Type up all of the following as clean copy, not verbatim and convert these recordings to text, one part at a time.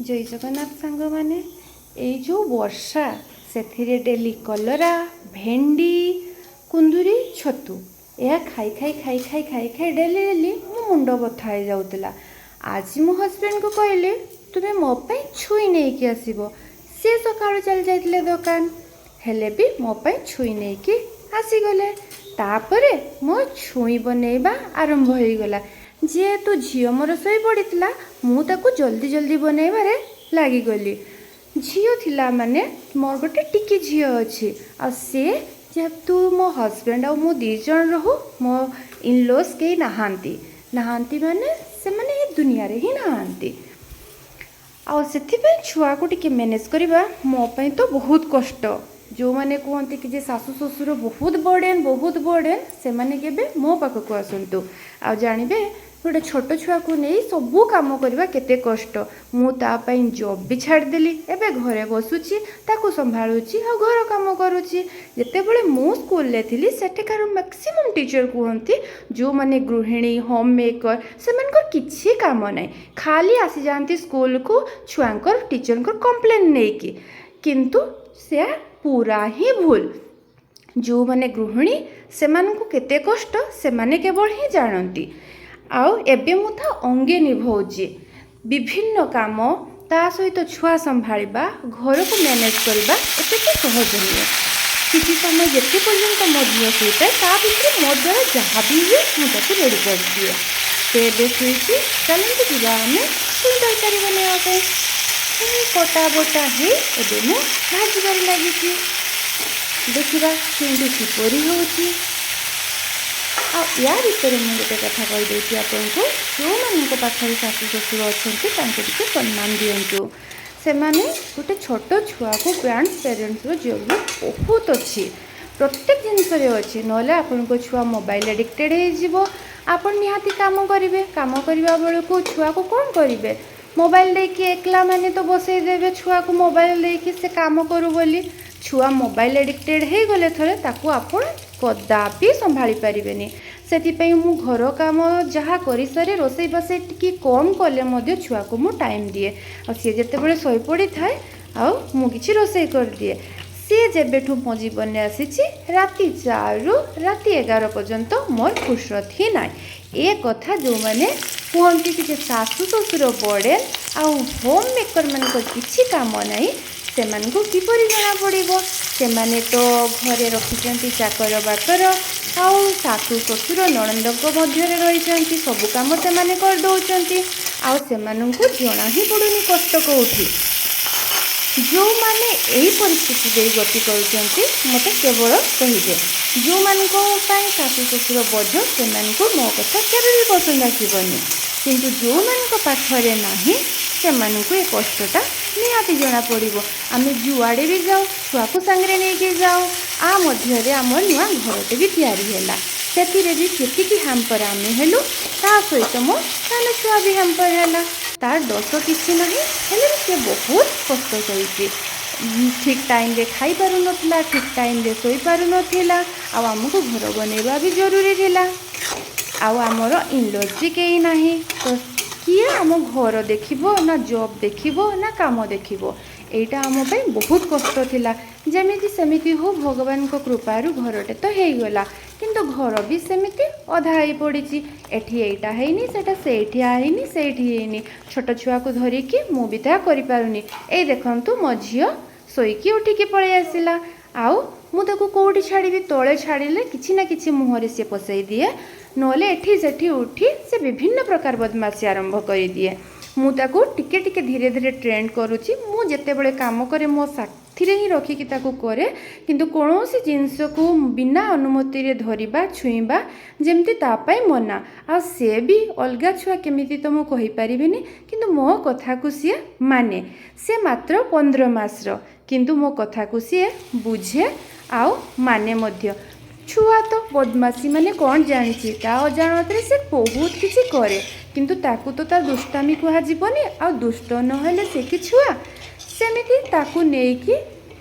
जय जगन्नाथ सांग माने एई जो वर्षा से डेली कलरा भेंडी कुंदुरी छतु यह खाई खाई खाई खाई खाई खाई डेली डेली मो मुंड बथा हो जाऊला। आज मो हजबैंड को कहले तुम्हें मो पाई छुई नहीं कि आसीबो। सी सकाळु चल जाइतले दुकान हेले भी मो पाई छुई नहीं कि आसीगले। तापरे मो छुई बनैबा आरंभ हो गला। जेहेतु झील मोर शोई पड़ा मुझे जल्दी जल्दी बनैबारे लगिगली। झील थिला माने मोर गोटे टिकी झील अच्छी सी जेहेतु मो हजबैंड आ मो दी जन रहू मो इनलॉस कहीं नहांती नहांती माने से माने ये दुनिया रे ही नहांती। आ छुआ को टिके मैनेज करवा मो पई तो बहुत कष्ट। जो मैंने कहते कि सासु ससुर बहुत बर्डन से माने केबे मो पाखक आसतु आ जानवे गोटे छोट छुआ को नहीं सबू कम करवा केते कष्ट। मुझे जॉब भी छाड़देली एबे घरे बसुची ताकू संभालुची आ घर काम करुची। जितेबले मु स्कूल थी सेठिकार मैक्सिमम टीचर कहती जो माने गृहिणी होम मेकर से किसी काम ना खाली आसी जाती स्कूल को छुआंकर टीचर कंप्लेन नहीं कि किंतु से पूरा ही भूल। जो माने गृहिणी से केते कष्ट से माने केवल ही जानती। आउ एबे मु था अंगे निभाऊची विभिन्न काम ता सहित छुआ संभाळिबा घर को मैनेज करबा एते सहज नुहे। किसी समय जिते पर्यंत मो झील शुईता ता भितर मो द्वारा जहाँ भी हुए मुझे रेडी कर दिए। से एबे शुईची चलते जावा आम छुई तरकारी बनवाई कटा बटा है एबे मु भाजबार लगी। देखा छुई किपरि होची। या भितर मुझे गोटे कथा कहीदे आपको जो मान पाखे शाशु शशुर अच्छा सम्मान दिंतु। से माने गोटे छोट छुआ को ग्रांड पेरेन्ट्स जरूरत बहुत अच्छी प्रत्येक जिनस अच्छी ना आपण छुआ मोबाइल एडिक्टेड हो आपन निहाती काम करेंगे। काम करने बेलू को छुआ को कौन करेंगे मोबाइल देकी एकला माने तो बसई देवे छुआ को मोबाइल देकी से काम करू बोली। छुआ मोबाइल एडिक्टेड हो गले थरे ताकू आपण कदापि संभाली पारिबेनी। से मु घर काम जहाँ कर सारे रोसई बासई टी कम कले छुआ को मु टाइम दिए आ सी जिते शोई पड़ी थाए आछि रोसई कर दिए। सी जेबेठू मो जीवन में आसी राति 4 रु राति 11 पर्यंत मोर फुर्सत ही ना। ए कथा जो मैंने कहती कि सासु ससुर बड़े आ होम मेकर मान किसी काम ना से किपरि जना पड़ो। से तो घरे रखिंट चाकर बाकर आउ सासु ससुर नणंद मध्य रही सबू कम से करदे जना ही पड़ूनी कष्ट कौटी। जो माने यही परिस्थिति दे गति कर मत केवल कहे जो मानी सासु ससुर बोझ से मो कथा केवे भी पसंद आसबनी किंतु जो मान पाखरे ना से ये कष्टटा निहाती जना पड़ो। आम जुआड़े भी जाऊ छुआ को सांगे नहीं जाऊ आ मध्य आम नुआ घरटे भी या से भी केतिकी हाम्पर आम हेलु ता सहित मो सान छुआ भी हाम्पर है तार दोष किसी ना से बहुत कष्ट सही ठीक टाइम रे खाई पारु नथिला ठीक टाइम रे सोई पारु नथिला आमको घर बनैबा भी जरूरी थिला। आमर इनलॉज भी कहीं ना तो किए आम घर देखिबो ना जॉब देखिबो ना काम देखिबो एटा आम पे बहुत कष्ट थिला। जमिति सेमिति हो भगवान को कृपारु घरटे तो हो गला किंतु घर भी सेमिति अधा ही पड़ी एठी एटा हैनी सेटा सेठी आईनी सेठी हैनी छोट छुआ को धरिकी मु भी ता करि पारुनी। ए देखंतु मो झियो सोईकी उठिकी पळै आसिला आउ मु ताको कोठी छाड़ी तले छाड़िले किछि ना किछि मुहरे से पसई दिए नले एठी सेठी उठी से विभिन्न प्रकार बदमाशी आरंभ कर दिए। मुझे टिके टिके धीरे धीरे ट्रेंड करुच्ची मु जेते बड़े काम करे मो साथी ही रखिकी ताकू करे किंतु कौन सी जिनस को बिना अनुमति रे धरिबा छुईबा जेमती तापाई मना आ से भी अलगा छुआ केमिति तो मु कहि परिबिनी किंतु मो कथा को सी माने से मात्र 15 मासर किंतु मो कथा को सी बुझे आउ माने मध्य। छुआ तो बदमाशी माने कौन जानी ता अजाणत से बहुत किसी करे किंतु ताकू तो तार दुष्टामी कहजनी आ दुष्ट नहले से कि छुआ सेमिति ताकू नेकी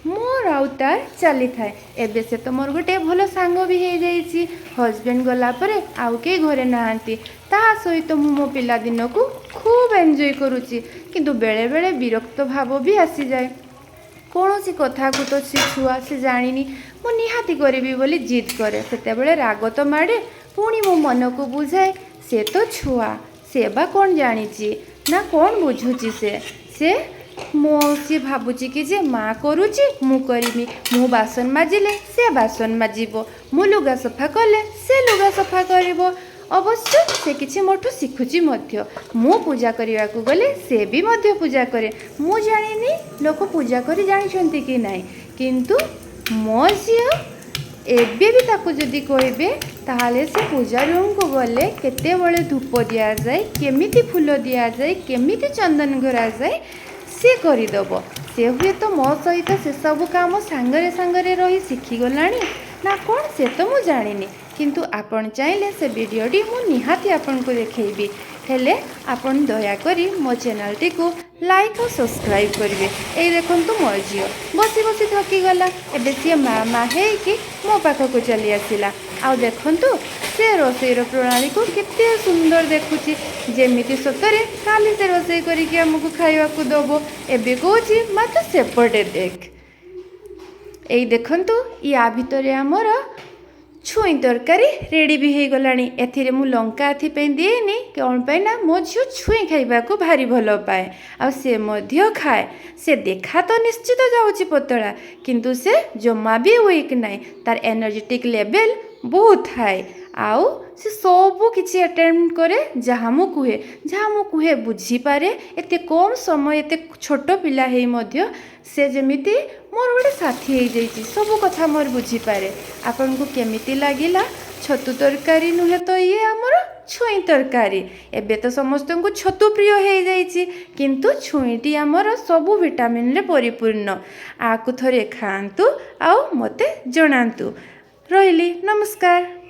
मोर आउ तार चली थाए। एबे से तो मोर गोटे भल सांग भी हो जाइए हजबैंड गला परे आउ के घरे नहांती ता सहित मो पिला दिन को खूब एंजॉय करुच्ची किंतु बेले बेले विरक्त भाव भी आसी जाए कौन सी कथा को तो सी छुआ से जानी मु निहाती करी बोली जिद करे से राग तो माड़े पुणी मो मन को बुझाए से तो छुआ से बा कौन जानी ना कौन बुझुची से मो सी भावुची कि जे माँ करुची मु करमी मु बासन माजिले से बासन माजिबो मु लुगा सफा कले से लुगा सफा करिबो अवश्य से किछि मोठु शिखुची मध्य मु पूजा करने को गले से भी मध्य पूजा करे मु जानिनी लोक पूजा करी जानिछंती कि नाही किंतु मो झियो एबे भी ताकू जदि कहबे ताहले से पूजा रूम को गले केते बळे धूप दिया जाए केमिति फूल दिया जाए केमिति चंदन घरा जाए से करदेव से हुए तो मो सहित से सब काम सांगरे सांगरे रही शिखिगलाणी ना कौन से तो मु जानिनी किंतु आपण चाहिले से वीडियोटी मु निहाती आपन को देखैबी हेले आपण दया करी मो चैनल टी को लाइक और सब्सक्राइब करेंगे। ये देखो मो झील बसी बसी थकी गला एबे सी मा कि मो पाख को चली आसला आ देखु से रोसईर प्रणाली को केते सुंदर देखुची जेमिति सतरे काली से रोसई करके हमको खाइबा को दबो एबे कहूची मात्र सेपटे देख यही देखु या भितर आमर छुई तरकारी रेडी भी हो गलानी एथिरे मु लंका एथिपाई दिएनी कौन पाई ना मो झील छुई खाइबा को भारी भल पाए आ से मध्य खाए से देखा तो निश्चित जाऊँगी पतला किंतु से जमा भी वीक नाई तार एनर्जेटिक लेवल बहुत हाई आउ से सबू किसी अटेम्प्ट करे जहाँ मु कहे बुझीपारे एते कम समय एते छोट पिला है मध्य से जमिति मोर गोटे साथी हो जाइए सब कथा मोर बुझीपारे आपन को केमिति लागिला छतु तरकारी नुहे तो ये आमर छुई तरकारी एबे तो समस्त को छतु प्रिय हो जाइए किंतु छुईटी आमर सबू विटामिन रे परिपूर्ण आकु थरे खातु आउ मते जनातु रहिली नमस्कार।